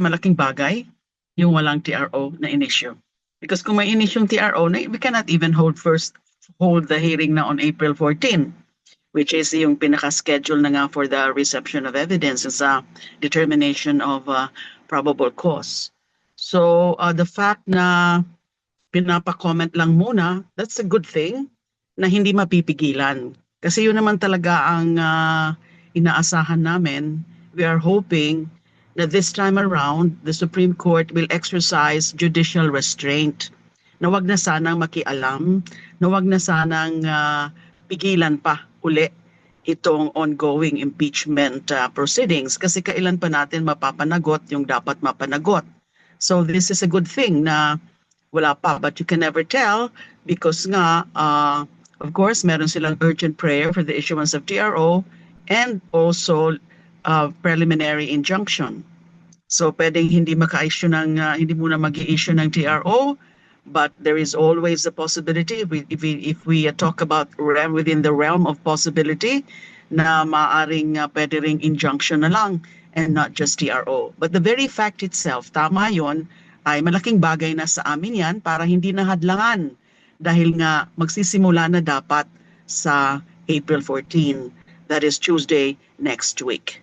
malaking bagay yung walang TRO na in-issue. Because kung may in-issue yung TRO, we cannot even hold the hearing na on April 14, which is yung pinaka-schedule na nga for the reception of evidence sa determination of probable cause. So the fact na pinapa-comment lang muna, that's a good thing na hindi mapipigilan. Kasi yun naman talaga ang inaasahan namin. We are hoping that this time around, the Supreme Court will exercise judicial restraint. Na wag na sanang makialam, na wag na sanang pigilan pa uli itong ongoing impeachment proceedings kasi kailan pa natin mapapanagot yung dapat mapanagot. So this is a good thing na wala pa, but you can never tell because nga, of course, meron silang urgent prayer for the issuance of TRO and also preliminary injunction. So pwedeng hindi maka-issue ng, hindi muna mag-i-issue ng TRO, but there is always a possibility if we talk about within the realm of possibility na maaring pwede ring injunction na lang and not just TRO. But the very fact itself, tama yon, ay malaking bagay na sa amin yan para hindi na hadlangan dahil nga magsisimula na dapat sa April 14. That is Tuesday next week.